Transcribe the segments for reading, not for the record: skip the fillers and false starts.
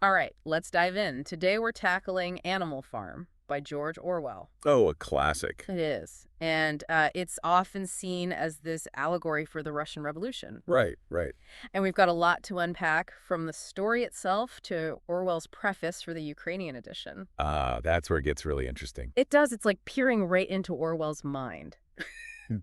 All right, let's dive in. Today we're tackling Animal Farm by George Orwell. Oh, a classic. It is. And it's often seen as this allegory for the Russian Revolution. Right, right. And we've got a lot to unpack from the story itself to Orwell's preface for the Ukrainian edition. That's where it gets really interesting. It does. It's like peering right into Orwell's mind.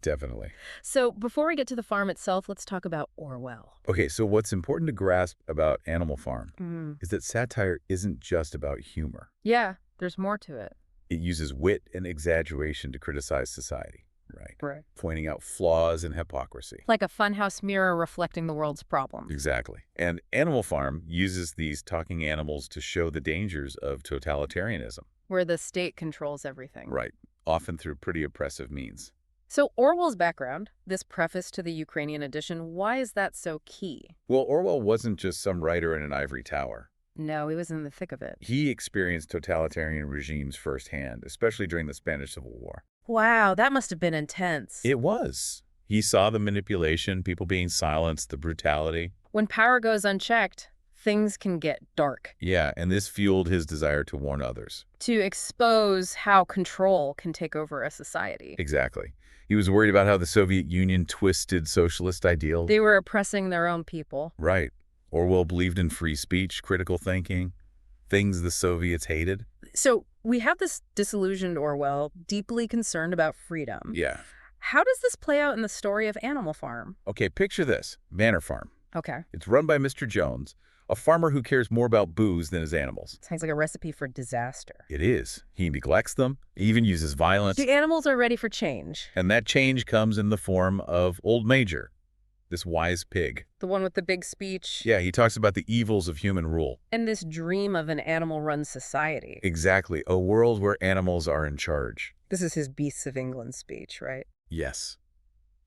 Definitely. So before we get to the farm itself, let's talk about Orwell. Okay, so what's important to grasp about Animal Farm Mm. is that satire isn't just about humor. Yeah, there's more to it. It uses wit and exaggeration to criticize society, right? Right. Pointing out flaws and hypocrisy. Like a funhouse mirror reflecting the world's problems. Exactly. And Animal Farm uses these talking animals to show the dangers of totalitarianism. Where the state controls everything. Right. Often through pretty oppressive means. So Orwell's background, this preface to the Ukrainian edition, why is that so key? Well, Orwell wasn't just some writer in an ivory tower. No, he was in the thick of it. He experienced totalitarian regimes firsthand, especially during the Spanish Civil War. Wow, that must have been intense. It was. He saw the manipulation, people being silenced, the brutality. When power goes unchecked, things can get dark. Yeah, and this fueled his desire to warn others. To expose how control can take over a society. Exactly. He was worried about how the Soviet Union twisted socialist ideals. They were oppressing their own people. Right. Orwell believed in free speech, critical thinking, things the Soviets hated. So we have this disillusioned Orwell, deeply concerned about freedom. Yeah. How does this play out in the story of Animal Farm? Okay, picture this. Manor Farm. Okay. It's run by Mr. Jones, a farmer who cares more about booze than his animals. Sounds like a recipe for disaster. It is. He neglects them, even uses violence, The animals are ready for change. and that change comes in the form of Old Major, this wise pig. The one with the big speech. Yeah, he talks about the evils of human rule. And this dream of an animal-run society. Exactly, a world where animals are in charge. This is his Beasts of England speech, right? Yes.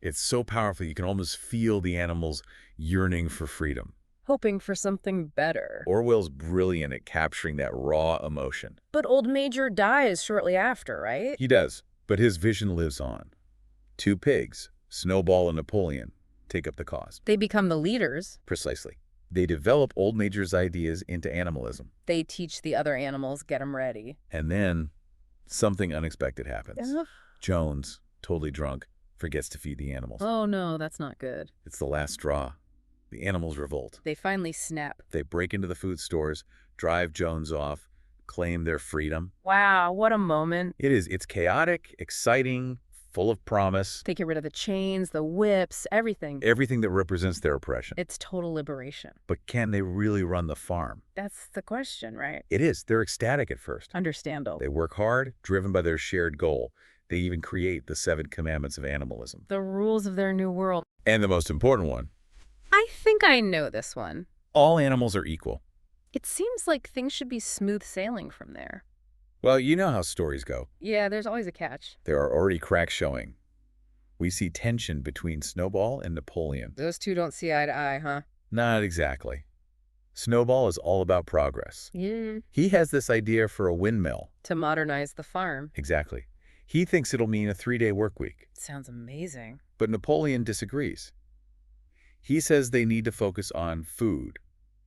It's so powerful you can almost feel the animals yearning for freedom. Hoping for something better. Orwell's brilliant at capturing that raw emotion. But Old Major dies shortly after, right? He does, but his vision lives on. Two pigs, Snowball and Napoleon, take up the cause. They become the leaders. Precisely. They develop Old Major's ideas into animalism. They teach the other animals, get them ready. And then something unexpected happens. Ugh. Jones, totally drunk, forgets to feed the animals. Oh no, that's not good. It's the last straw. The animals revolt. They finally snap. They break into the food stores, drive Jones off, claim their freedom. Wow, what a moment. It's chaotic, exciting, full of promise. They get rid of the chains, the whips, everything. Everything that represents their oppression. It's total liberation. But can they really run the farm? That's the question, right? It is. They're ecstatic at first. Understandable. They work hard, driven by their shared goal. They even create the 7 commandments of animalism. The rules of their new world. And the most important one, I think I know this one. all animals are equal. It seems like things should be smooth sailing from there. Well, you know how stories go. Yeah, there's always a catch. There are already cracks showing. We see tension between Snowball and Napoleon. Those two don't see eye to eye, huh? Not exactly. Snowball is all about progress. Yeah. He has this idea for a windmill. To modernize the farm. Exactly. He thinks it'll mean a 3-day work week. Sounds amazing. But Napoleon disagrees. He says they need to focus on food,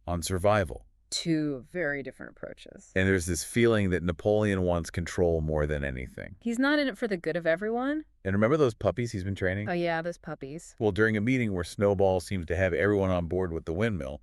on survival. Two very different approaches. And there's this feeling that Napoleon wants control more than anything. He's not in it for the good of everyone? And remember those puppies he's been training? Oh yeah, those puppies. Well, during a meeting where Snowball seems to have everyone on board with the windmill,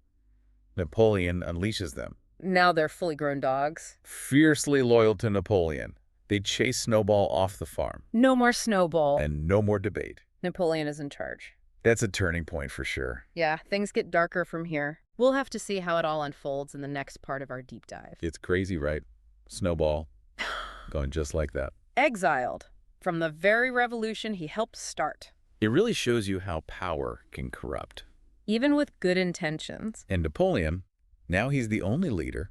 Napoleon unleashes them. Now they're fully grown dogs. Fiercely loyal to Napoleon, they chase Snowball off the farm. No more Snowball. And no more debate. Napoleon is in charge. That's a turning point for sure. Yeah, things get darker from here. We'll have to see how it all unfolds in the next part of our deep dive. It's crazy, right? Snowball, going just like that. Exiled from the very revolution he helped start. It really shows you how power can corrupt. Even with good intentions. And Napoleon, now he's the only leader.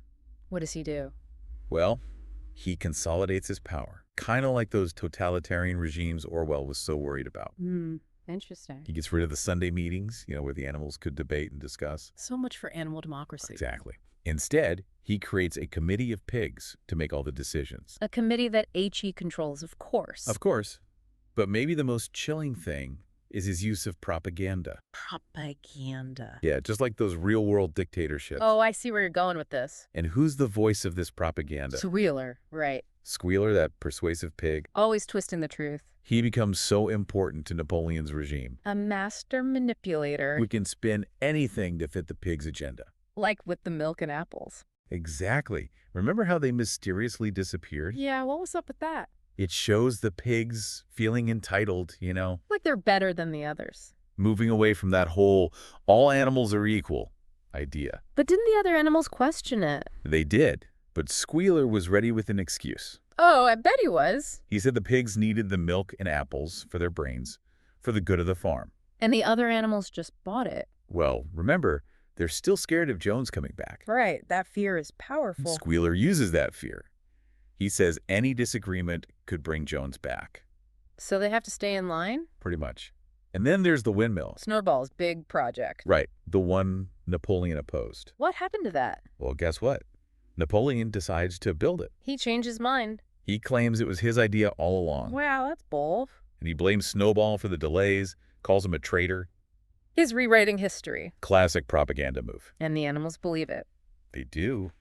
What does he do? Well, he consolidates his power. Kind of like those totalitarian regimes Orwell was so worried about. Interesting. He gets rid of the Sunday meetings, where the animals could debate and discuss. So much for animal democracy. Exactly. Instead, he creates a committee of pigs to make all the decisions. A committee that HE controls, of course. Of course. But maybe the most chilling thing is his use of propaganda. Propaganda. Yeah, just like those real-world dictatorships. Oh, I see where you're going with this. And who's the voice of this propaganda? Wheeler, right. Squealer, that persuasive pig. Always twisting the truth. He becomes so important to Napoleon's regime. A master manipulator. We can spin anything to fit the pig's agenda. Like with the milk and apples. Exactly. Remember how they mysteriously disappeared? Yeah, what was up with that? It shows the pigs feeling entitled, you know, Like they're better than the others. moving away from that whole all animals are equal idea. But didn't the other animals question it? They did, but Squealer was ready with an excuse. Oh, I bet he was. He said the pigs needed the milk and apples for their brains, for the good of the farm. And the other animals just bought it. Well, remember, they're still scared of Jones coming back. Right, that fear is powerful. Squealer uses that fear. He says any disagreement could bring Jones back. So they have to stay in line? Pretty much. And then there's the windmill. Snowball's big project. Right, the one Napoleon opposed. What happened to that? Well, guess what? Napoleon decides to build it. He changed his mind. He claims it was his idea all along. Wow, that's bold. And he blames Snowball for the delays, calls him a traitor. He's rewriting history. Classic propaganda move. And the animals believe it. They do.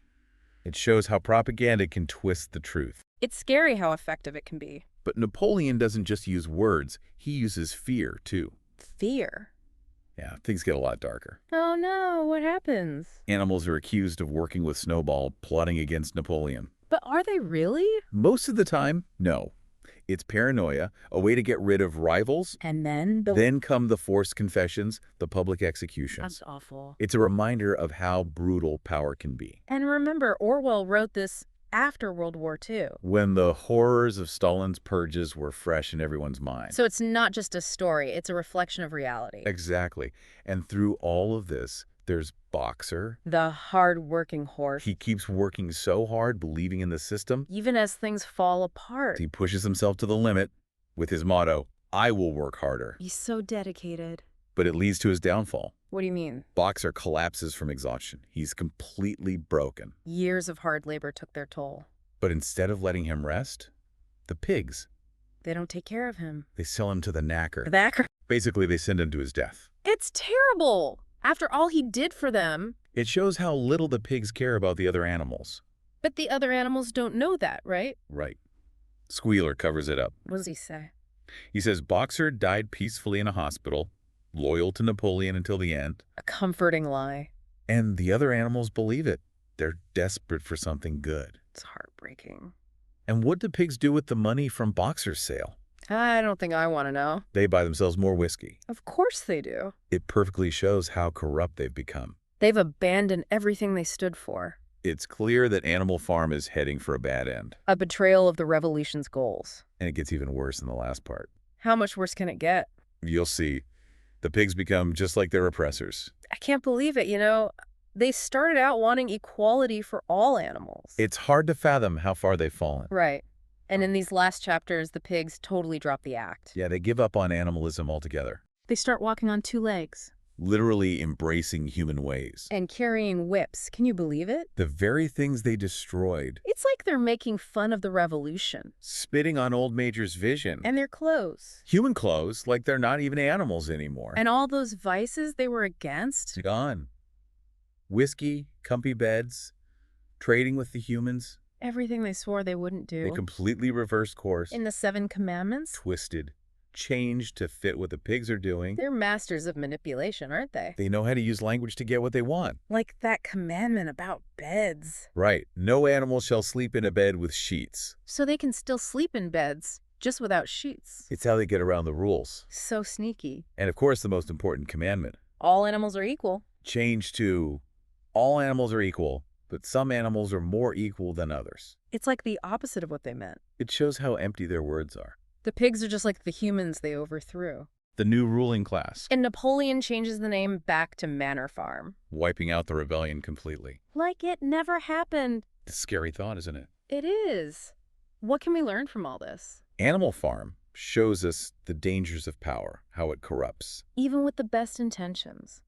It shows how propaganda can twist the truth. It's scary how effective it can be. But Napoleon doesn't just use words, he uses fear, too. Fear? Yeah, things get a lot darker. Oh no, what happens? Animals are accused of working with Snowball, plotting against Napoleon. But are they really? Most of the time, no. It's paranoia, a way to get rid of rivals. And then Then come the forced confessions, the public executions. That's awful. It's a reminder of how brutal power can be. And remember, Orwell wrote this after World War II. When the horrors of Stalin's purges were fresh in everyone's mind. So it's not just a story, it's a reflection of reality. Exactly. And through all of this, there's Boxer. The hard-working horse. He keeps working so hard, believing in the system. Even as things fall apart. He pushes himself to the limit with his motto, I will work harder. He's so dedicated. But it leads to his downfall. What do you mean? Boxer collapses from exhaustion. He's completely broken. Years of hard labor took their toll. But instead of letting him rest, the pigs, They don't take care of him. they sell him to the knacker. That Basically, they send him to his death. It's terrible. After all he did for them. It shows how little the pigs care about the other animals. But the other animals don't know that, right? Right. Squealer covers it up. What does he say? He says Boxer died peacefully in a hospital, loyal to Napoleon until the end. A comforting lie. And the other animals believe it. They're desperate for something good. It's heartbreaking. And what do pigs do with the money from Boxer's sale? I don't think I want to know. They buy themselves more whiskey. Of course they do. It perfectly shows how corrupt they've become. They've abandoned everything they stood for. It's clear that Animal Farm is heading for a bad end. A betrayal of the revolution's goals. And it gets even worse in the last part. How much worse can it get? You'll see. The pigs become just like their oppressors. I can't believe it, you know. They started out wanting equality for all animals. It's hard to fathom how far they've fallen. Right. And in these last chapters, the pigs totally drop the act. Yeah, they give up on animalism altogether. They start walking on two legs. Literally embracing human ways. And carrying whips. Can you believe it? The very things they destroyed. It's like they're making fun of the revolution. Spitting on Old Major's vision. And their clothes. Human clothes, like they're not even animals anymore. And all those vices they were against. Gone. Whiskey, comfy beds, trading with the humans. Everything they swore they wouldn't do. They completely reversed course. In the 7 Commandments. Twisted. Changed to fit what the pigs are doing. They're masters of manipulation, aren't they? They know how to use language to get what they want. Like that commandment about beds. Right. No animal shall sleep in a bed with sheets. So they can still sleep in beds, just without sheets. It's how they get around the rules. So sneaky. And of course, the most important commandment. All animals are equal. Change to all animals are equal, but some animals are more equal than others. It's like the opposite of what they meant. It shows how empty their words are. The pigs are just like the humans they overthrew. The new ruling class. And Napoleon changes the name back to Manor Farm. Wiping out the rebellion completely. Like it never happened. It's a scary thought, isn't it? It is. What can we learn from all this? Animal Farm shows us the dangers of power, how it corrupts. Even with the best intentions.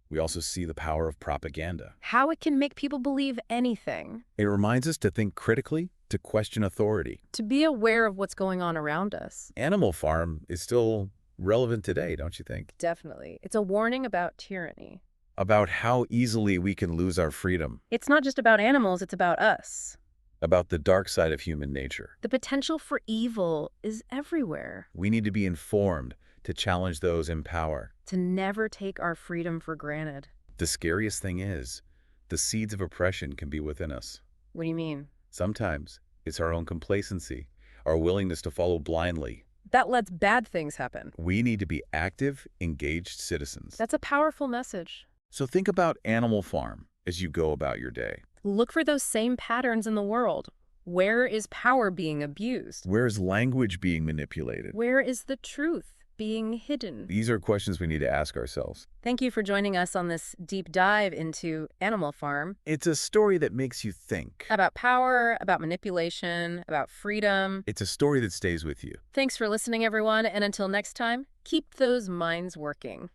We also see the power of propaganda. How it can make people believe anything. It reminds us to think critically, to question authority. To be aware of what's going on around us. Animal Farm is still Relevant today, don't you think? Definitely. It's a warning about tyranny. About how easily we can lose our freedom, It's not just about animals, it's about us. about the dark side of human nature. The potential for evil is everywhere. We need to be informed to challenge those in power. To never take our freedom for granted. The scariest thing is, the seeds of oppression can be within us. What do you mean? Sometimes it's our own complacency, our willingness to follow blindly. That lets bad things happen. We need to be active, engaged citizens. That's a powerful message. So think about Animal Farm as you go about your day. Look for those same patterns in the world. Where is power being abused? Where's language being manipulated? Where is the truth being hidden? These are questions we need to ask ourselves. Thank you for joining us on this deep dive into Animal Farm. It's a story that makes you think. About power, about manipulation, about freedom. It's a story that stays with you. Thanks for listening, everyone, and until next time, keep those minds working.